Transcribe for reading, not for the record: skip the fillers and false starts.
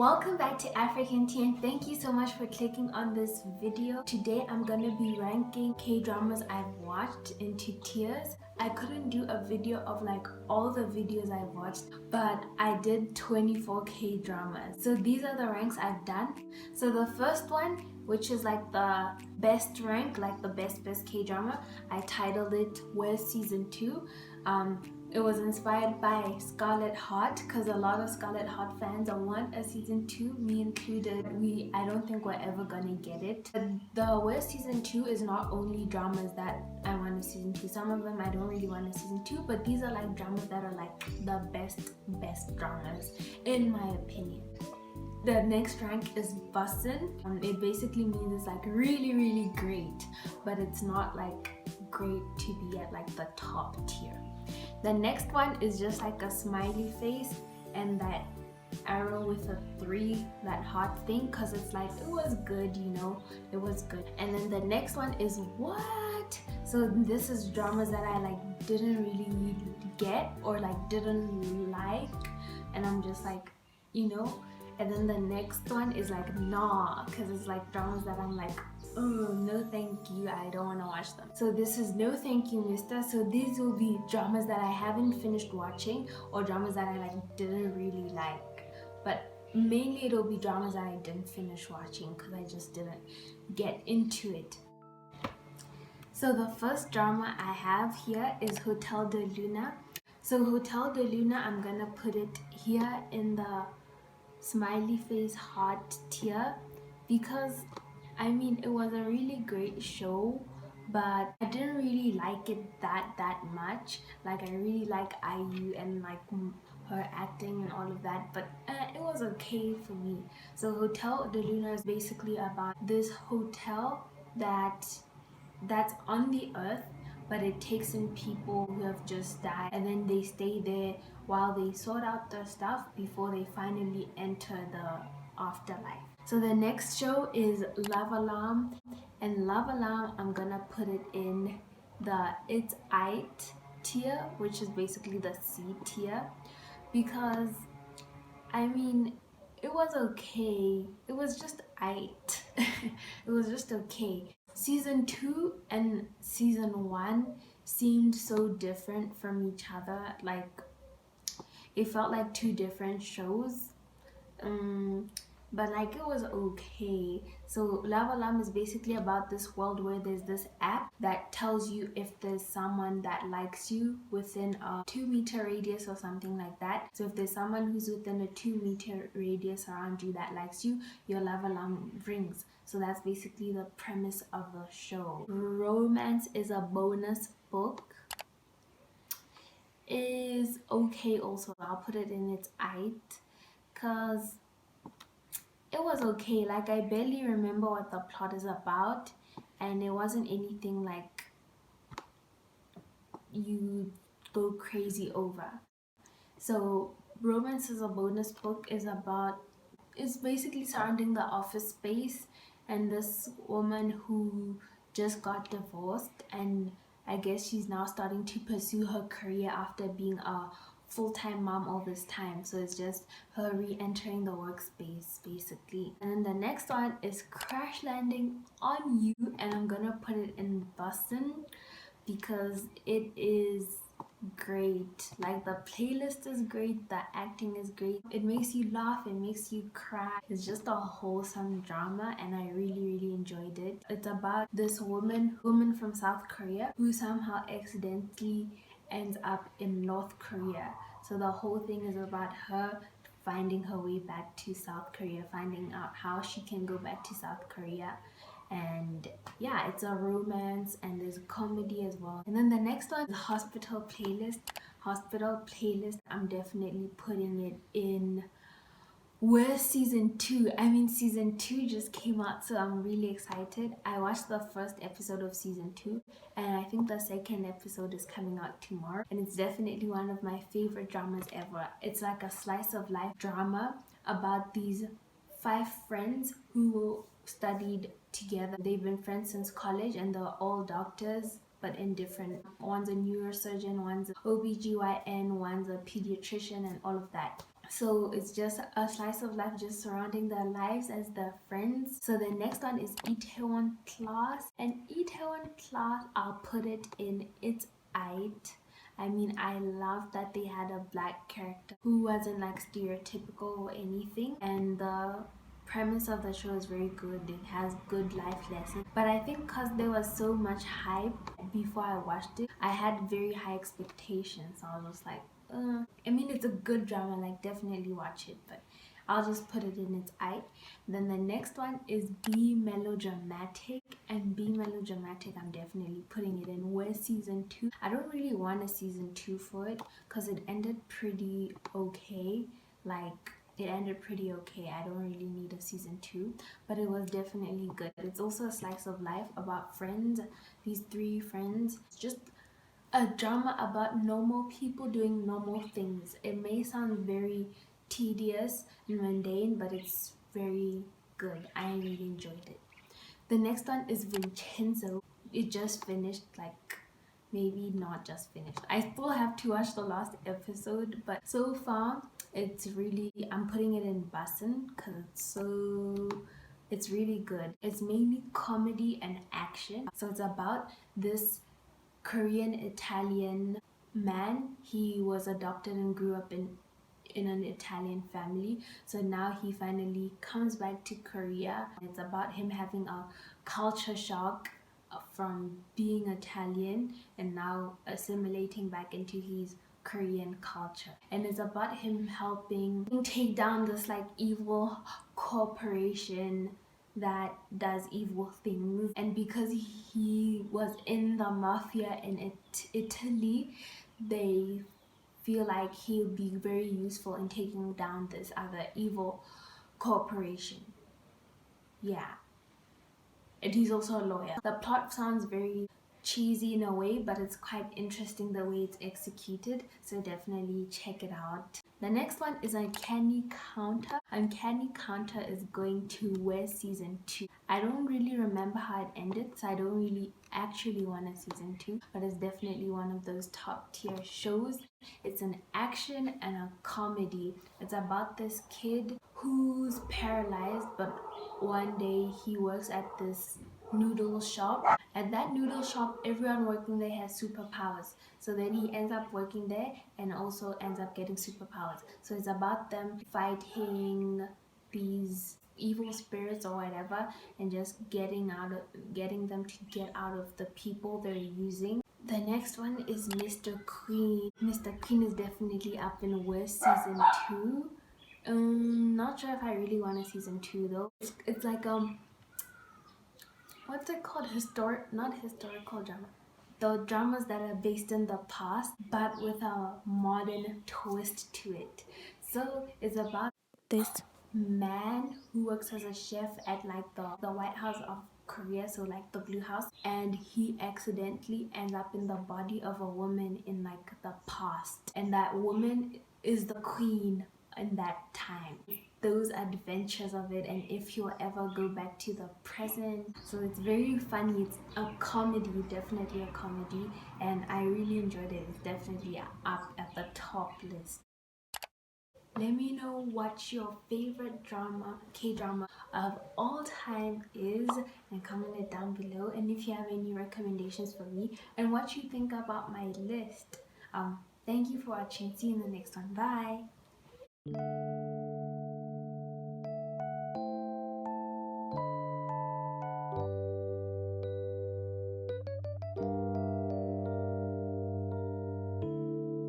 Welcome back to African Tea and thank you so much for clicking on this video. Today I'm gonna be ranking K-dramas I've watched into tiers. I couldn't do a video of like all the videos I've watched, but I did 24 K-dramas. So these are the ranks I've done. So the first one, which is like the best rank, like the best K-drama, I titled it Where's Season 2. It was inspired by Scarlet Heart because a lot of Scarlet Heart fans want a season 2, me included. I don't think we're ever gonna get it. The Where's Season 2 is not only dramas that I want a season 2. Some of them I don't really want a season 2, but these are like dramas that are like the best dramas in my opinion. The next rank is Bussin'. It basically means it's like really great, but it's not like great to be at like the top tier. The next one is just like a smiley face and that arrow with a 3, that heart thing, because it's like it was good, you know, it was good. And then the next one is what? So this is dramas that I like didn't really get or like didn't like, and I'm just like, you know. And then the next one is like nah, because it's like dramas that I'm like, oh no thank you, I don't want to watch them. So this is no thank you mister. So these will be dramas that I haven't finished watching or dramas that I like didn't really like, but mainly it'll be dramas that I didn't finish watching because I just didn't get into it. So the first drama I have here is Hotel de Luna. So Hotel de Luna, I'm gonna put it here in the smiley face heart tier because I mean it was a really great show, but I didn't really like it that much. Like I really like IU and like her acting and all of that, but it was okay for me. So Hotel de Luna is basically about this hotel that's on the earth, but it takes in people who have just died and then they stay there while they sort out their stuff before they finally enter the afterlife. So the next show is Love Alarm, and Love Alarm I'm gonna put it in the It's Aight tier, which is basically the C tier, because I mean it was okay, it was just aight. It was just okay. Season 2 and season 1 seemed so different from each other, like it felt like two different shows. But like it was okay. So Love Alarm is basically about this world where there's this app that tells you if there's someone that likes you within a 2-meter radius or something like that. So if there's someone who's within a 2-meter radius around you that likes you, your Love Alarm rings. So that's basically the premise of the show. Romance is a bonus book is okay also. I'll put it in its aight because it was okay. Like I barely remember what the plot is about, and it wasn't anything like you go crazy over. So Romance is a bonus book is basically surrounding the office space and this woman who just got divorced, and I guess she's now starting to pursue her career after being a full-time mom all this time. So it's just her re-entering the workspace basically. And then the next one is Crash Landing on You, and I'm gonna put it in Bussin' because it is great. Like the playlist is great, the acting is great, it makes you laugh, it makes you cry. It's just a wholesome drama and I really enjoyed it. It's about this woman from South Korea who somehow accidentally ends up in North Korea. So the whole thing is about her finding her way back to South Korea, finding out how she can go back to South Korea. And yeah, it's a romance and there's a comedy as well. And then the next one is Hospital Playlist. Hospital Playlist, I'm definitely putting it in Where's Season 2. I mean season 2 just came out, so I'm really excited. I watched the first episode of season 2 and I think the second episode is coming out tomorrow, and it's definitely one of my favorite dramas ever. It's like a slice of life drama about these 5 friends who studied together. They've been friends since college and they're all doctors, but in different, one's a neurosurgeon, one's an OBGYN, one's a pediatrician, and all of that. So it's just a slice of life just surrounding their lives as their friends. So the next one is Itaewon Class, and Itaewon Class, I'll put it in its eight. I mean, I love that they had a black character who wasn't like stereotypical or anything, and the premise of the show is very good. It has good life lessons, but I think because there was so much hype before I watched it, I had very high expectations. So I was like, I mean, it's a good drama, like definitely watch it, but I'll just put it in its eye. Then the next one is Be Melodramatic, and Be Melodramatic, I'm definitely putting it in with season 2. I don't really want a season 2 for it because it ended pretty okay. Like, it ended pretty okay. I don't really need a season 2, but it was definitely good. It's also a slice of life about friends, these 3 friends. It's just a drama about normal people doing normal things. It may sound very tedious and mundane, but it's very good. I really enjoyed it. The next one is Vincenzo. It just finished, like maybe not just finished. I still have to watch the last episode, but so far it's really, I'm putting it in Basin because it's really good. It's mainly comedy and action. So it's about this Korean Italian man. He was adopted and grew up in an Italian family. So now he finally comes back to Korea. It's about him having a culture shock from being Italian and now assimilating back into his Korean culture. And it's about him helping take down this like evil corporation that does evil things. And because he was in the mafia in Italy, they feel like he'll be very useful in taking down this other evil corporation. Yeah. And he's also a lawyer. The plot sounds very cheesy in a way, but it's quite interesting the way it's executed, so definitely check it out. The next one is Uncanny Counter. Uncanny Counter is going to West season 2. I don't really remember how it ended, so I don't really actually want a season 2, but it's definitely one of those top tier shows. It's an action and a comedy. It's about this kid who's paralyzed, but one day he works at this noodle shop. At that noodle shop, everyone working there has superpowers. So then he ends up working there and also ends up getting superpowers. So it's about them fighting these evil spirits or whatever, and just getting them to get out of the people they're using. The next one is Mr. Queen. Mr. Queen is definitely up in West season 2. Not sure if I really want a season 2 though. It's like what's it called? Not historical drama. The dramas that are based in the past, but with a modern twist to it. So it's about this man who works as a chef at like the White House of Korea, so like the Blue House, and he accidentally ends up in the body of a woman in like the past, and that woman is the queen in that time. Those adventures of it, and if you'll ever go back to the present. So it's very funny. It's a comedy, definitely a comedy, and I really enjoyed it. It's definitely up at the top list. Let me know what your favorite drama, K-drama of all time is, and comment it down below. And if you have any recommendations for me and what you think about my list. Thank you for watching. See you in the next one. Bye.